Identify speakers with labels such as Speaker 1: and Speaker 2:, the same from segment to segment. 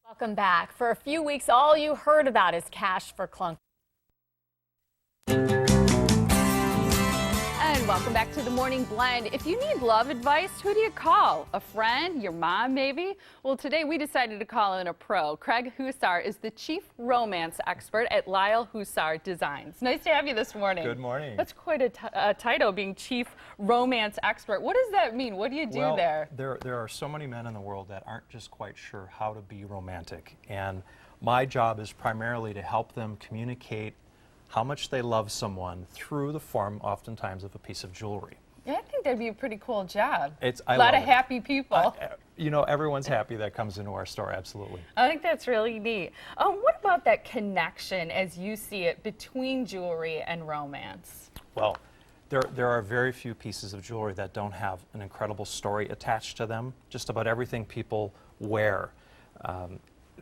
Speaker 1: Welcome back. For a few weeks, all you heard about is cash for clunkers. And welcome back to the Morning Blend. If you need love advice, who do you call? A friend? Your mom, maybe? Well, today we decided to call in a pro. Lyle Husar is the chief romance expert at Lyle Husar Designs. Nice to have you this morning.
Speaker 2: Good morning.
Speaker 1: That's quite a title, being chief romance expert. What does that mean? What do you do there?
Speaker 2: There are so many men in the world that aren't just quite sure how to be romantic. And my job is primarily to help them communicate how much they love someone through the form, oftentimes, of a piece of jewelry.
Speaker 1: Yeah, I think that'd be a pretty cool job.
Speaker 2: I
Speaker 1: a lot
Speaker 2: love
Speaker 1: of
Speaker 2: it.
Speaker 1: happy people.
Speaker 2: You know, everyone's happy that comes into our store, absolutely.
Speaker 1: I think that's really neat. What about that connection, as you see it, between jewelry and romance?
Speaker 2: Well, there are very few pieces of jewelry that don't have an incredible story attached to them. Just about everything people wear,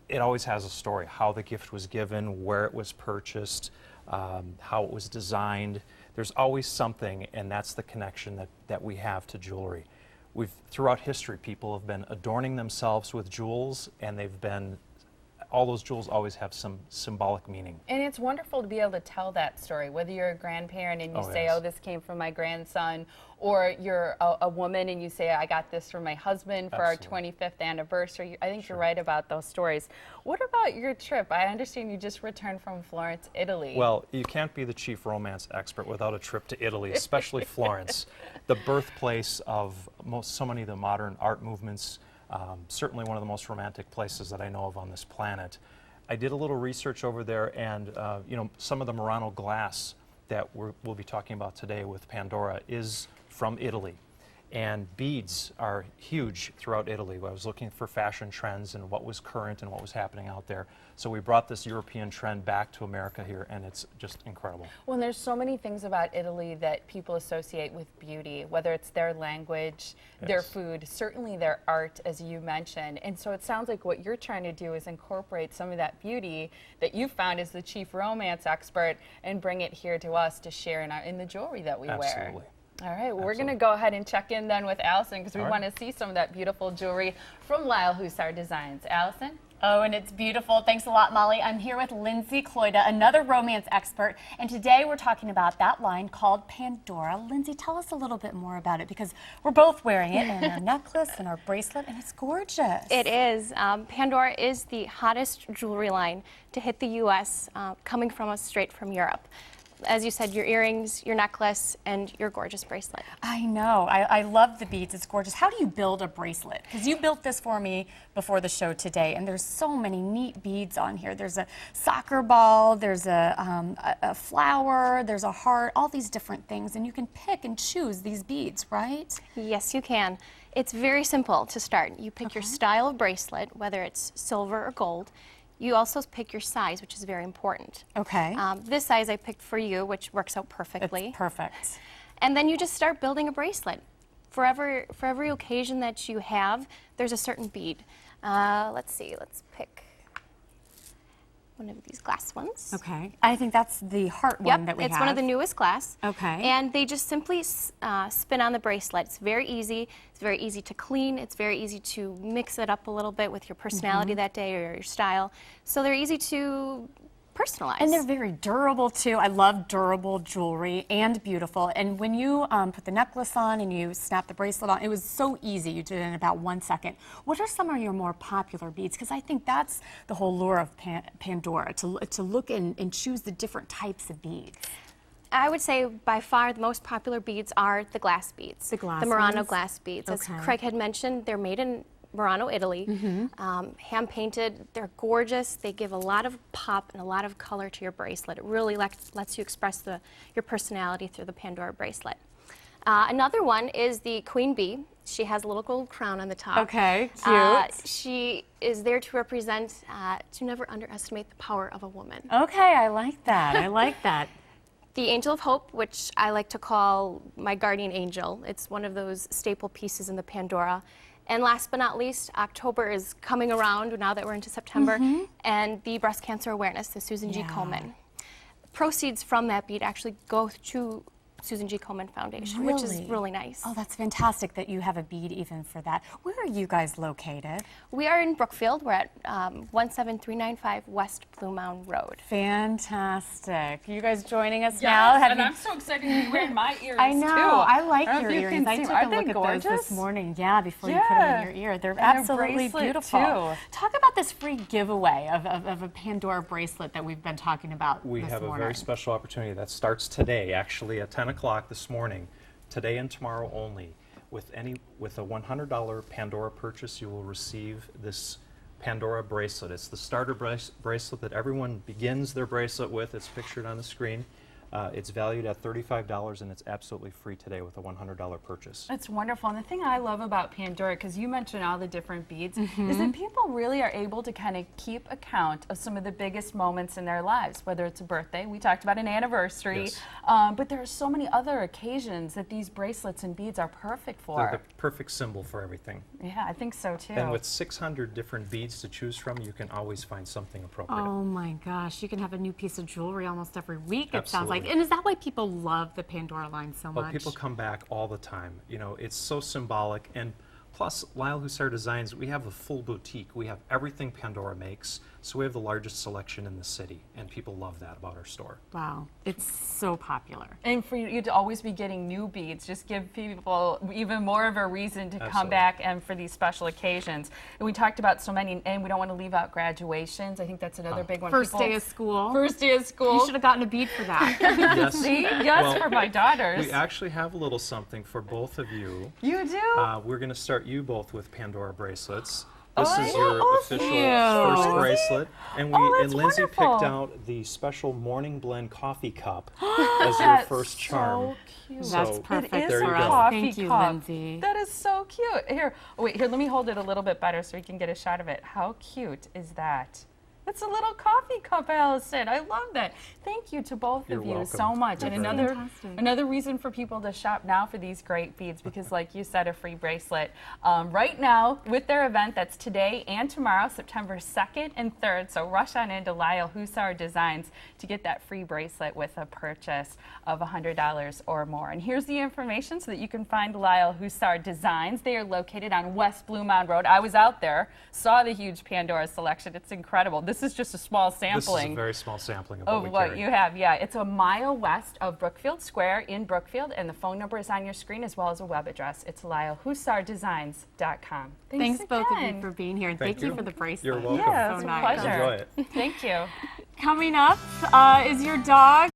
Speaker 2: it always has a story. How the gift was given, where it was purchased, how it was designed. There's always something, and that's the connection that we have to jewelry. Throughout history, people have been adorning themselves with jewels, and all those jewels always have some symbolic meaning.
Speaker 1: And it's wonderful to be able to tell that story, whether you're a grandparent and you say,
Speaker 2: yes.
Speaker 1: oh, this came from my grandson, or you're a woman and you say, I got this from my husband for
Speaker 2: Absolutely.
Speaker 1: our 25th anniversary. I think
Speaker 2: Sure.
Speaker 1: you're right about those stories. What about your trip? I understand you just returned from Florence, Italy.
Speaker 2: Well, you can't be the chief romance expert without a trip to Italy, especially Florence, the birthplace of so many of the modern art movements. Certainly one of the most romantic places that I know of on this planet. I did a little research over there, and you know, some of the Murano glass that we'll be talking about today with Pandora is from Italy. And beads are huge throughout Italy. I was looking for fashion trends and what was current and what was happening out there. So we brought this European trend back to America here, and it's just incredible.
Speaker 1: Well, there's so many things about Italy that people associate with beauty, whether it's their language, their food, certainly their art, as you mentioned. And so it sounds like what you're trying to do is incorporate some of that beauty that you found as the chief romance expert and bring it here to us to share in the jewelry that we wear.
Speaker 2: Absolutely.
Speaker 1: All right, well, we're going to go ahead and check in then with Allison, because we want to see some of that beautiful jewelry from Lyle Husar Designs. Allison?
Speaker 3: Oh, and it's beautiful. Thanks a lot, Molly. I'm here with Lindsey Kloida, another romance expert, and today we're talking about that line called Pandora. Lindsey, tell us a little bit more about it, because we're both wearing it, and our necklace and our bracelet, and it's gorgeous.
Speaker 4: It is. Pandora is the hottest jewelry line to hit the U.S., coming from us straight from Europe. As you said, your earrings, your necklace, and your gorgeous bracelet.
Speaker 3: I know. I love the beads. It's gorgeous. How do you build a bracelet? Because you built this for me before the show today, and there's so many neat beads on here. There's a soccer ball, there's a flower, there's a heart, all these different things, and you can pick and choose these beads, right?
Speaker 4: Yes, you can. It's very simple to start. You pick your style of bracelet, whether it's silver or gold. You also pick your size, which is very important.
Speaker 3: Okay.
Speaker 4: This size I picked for you, which works out perfectly.
Speaker 3: It's perfect.
Speaker 4: And then you just start building a bracelet. For every occasion that you have, there's a certain bead. Let's see, let's pick one of these glass ones.
Speaker 3: Okay. I think that's the heart one that we have.
Speaker 4: It's one of the newest glass.
Speaker 3: Okay.
Speaker 4: And they just simply spin on the bracelet. It's very easy. It's very easy to clean. It's very easy to mix it up a little bit with your personality that day or your style. So they're easy to personalize.
Speaker 3: And they're very durable too. I love durable jewelry and beautiful. And when you put the necklace on and you snap the bracelet on, it was so easy. You did it in about 1 second. What are some of your more popular beads? Because I think that's the whole lure of Pandora, to look and choose the different types of beads.
Speaker 4: I would say by far the most popular beads are the glass beads.
Speaker 3: The glass
Speaker 4: Murano
Speaker 3: ones?
Speaker 4: glass beads.
Speaker 3: Okay.
Speaker 4: As Craig had mentioned, they're made in Murano, Italy, hand painted. They're gorgeous. They give a lot of pop and a lot of color to your bracelet. It really lets you express your personality through the Pandora bracelet. Another one is the Queen Bee. She has a little gold crown on the top.
Speaker 3: Okay, cute.
Speaker 4: She is there to represent, to never underestimate the power of a woman.
Speaker 3: Okay, I like that. I like that.
Speaker 4: The Angel of Hope, which I like to call my guardian angel. It's one of those staple pieces in the Pandora. And last but not least, October is coming around now that we're into September, and the breast cancer awareness, the Susan G. Komen. Proceeds from that bead actually go to Susan G. Komen Foundation, which is really nice.
Speaker 3: Oh, that's fantastic that you have a bead even for that. Where are you guys located?
Speaker 4: We are in Brookfield. We're at 17395 West Blue Mound Road.
Speaker 3: Fantastic. You guys joining us
Speaker 1: Yes,
Speaker 3: now?
Speaker 1: and I'm so excited to be wearing my earrings
Speaker 3: I know.
Speaker 1: too.
Speaker 3: I like
Speaker 1: don't
Speaker 3: your
Speaker 1: know if you
Speaker 3: earrings.
Speaker 1: can
Speaker 3: I
Speaker 1: see
Speaker 3: took
Speaker 1: them.
Speaker 3: a
Speaker 1: Aren't
Speaker 3: look
Speaker 1: they
Speaker 3: at those
Speaker 1: gorgeous?
Speaker 3: this morning. Yeah, before you put them in your ear. They're
Speaker 1: And a
Speaker 3: absolutely
Speaker 1: bracelet,
Speaker 3: beautiful.
Speaker 1: too.
Speaker 3: Talk about this free giveaway of a Pandora bracelet that we've been talking about
Speaker 2: We
Speaker 3: this
Speaker 2: have a
Speaker 3: morning.
Speaker 2: very special opportunity that starts today, actually at 10 o'clock this morning, today and tomorrow only. With a $100 Pandora purchase, you will receive this Pandora bracelet. It's the starter bracelet that everyone begins their bracelet with. It's pictured on the screen. It's valued at $35 and it's absolutely free today with a $100 purchase.
Speaker 1: That's wonderful. And the thing I love about Pandora, because you mentioned all the different beads, is that people really are able to kind of keep account of some of the biggest moments in their lives, whether it's a birthday, we talked about an anniversary,
Speaker 2: Yes.
Speaker 1: but there are so many other occasions that these bracelets and beads are perfect for.
Speaker 2: They're the perfect symbol for everything.
Speaker 1: Yeah, I think so too.
Speaker 2: And with 600 different beads to choose from, you can always find something appropriate.
Speaker 3: Oh my gosh, you can have a new piece of jewelry almost every week, it sounds like.
Speaker 2: Absolutely.
Speaker 3: And is that why people love the Pandora line so
Speaker 2: Well,
Speaker 3: much?
Speaker 2: people come back all the time. You know, it's so symbolic. And plus, Lyle Husar Designs, we have a full boutique. We have everything Pandora makes. So we have the largest selection in the city. And people love that about our store.
Speaker 3: Wow, it's so popular.
Speaker 1: And for you to always be getting new beads, just give people even more of a reason to come
Speaker 2: Absolutely.
Speaker 1: back and for these special occasions. And we talked about so many, and we don't want to leave out graduations. I think that's another big one.
Speaker 3: First
Speaker 1: People-
Speaker 3: day of school.
Speaker 1: First day of school.
Speaker 3: You should have gotten a bead for that.
Speaker 2: Yes.
Speaker 1: See? Yes,
Speaker 2: Well,
Speaker 1: for my daughters.
Speaker 2: We actually have a little something for both of you.
Speaker 1: You do?
Speaker 2: We're going to start you both with Pandora bracelets. This
Speaker 1: Oh,
Speaker 2: is your
Speaker 1: oh,
Speaker 2: official
Speaker 3: cute.
Speaker 2: first bracelet. And
Speaker 1: that's
Speaker 2: Lindsay
Speaker 1: wonderful.
Speaker 2: picked out the special morning blend coffee cup as your
Speaker 1: That's
Speaker 2: first charm.
Speaker 1: So cute.
Speaker 3: That's
Speaker 2: So,
Speaker 3: perfect
Speaker 1: It is
Speaker 2: there you
Speaker 1: a
Speaker 3: for
Speaker 2: go.
Speaker 3: us.
Speaker 1: coffee
Speaker 3: Thank you,
Speaker 1: cup.
Speaker 3: Lindsay.
Speaker 1: That is so cute. Here, oh wait, here, let me hold it a little bit better so we can get a shot of it. How cute is that? It's a little coffee cup, Allison. I love that. Thank you to both
Speaker 2: You're
Speaker 1: of you
Speaker 2: welcome.
Speaker 1: so much.
Speaker 2: You're
Speaker 1: And
Speaker 2: very
Speaker 1: another reason for people to shop now for these great beads, because like you said, a free bracelet. Right now, with their event, that's today and tomorrow, September 2nd and 3rd. So rush on into Lyle Husar Designs to get that free bracelet with a purchase of $100 or more. And here's the information so that you can find Lyle Husar Designs. They are located on West Blue Mound Road. I was out there, saw the huge Pandora selection. It's incredible. This is just a small
Speaker 2: This
Speaker 1: sampling
Speaker 2: is a very small sampling of
Speaker 1: of
Speaker 2: what we
Speaker 1: what
Speaker 2: carry.
Speaker 1: you have. Yeah, it's a mile west of Brookfield Square in Brookfield, and the phone number is on your screen as well as a web address. It's lylehusardesigns.com.
Speaker 3: Thanks both of you
Speaker 1: again.
Speaker 3: for being here, and
Speaker 2: Thank
Speaker 3: thank you
Speaker 2: you.
Speaker 3: for the bracelet.
Speaker 2: You're welcome.
Speaker 1: Yeah,
Speaker 3: So
Speaker 1: it's a
Speaker 3: nice.
Speaker 1: pleasure.
Speaker 2: Enjoy it.
Speaker 1: Thank you.
Speaker 3: Coming up is your dog.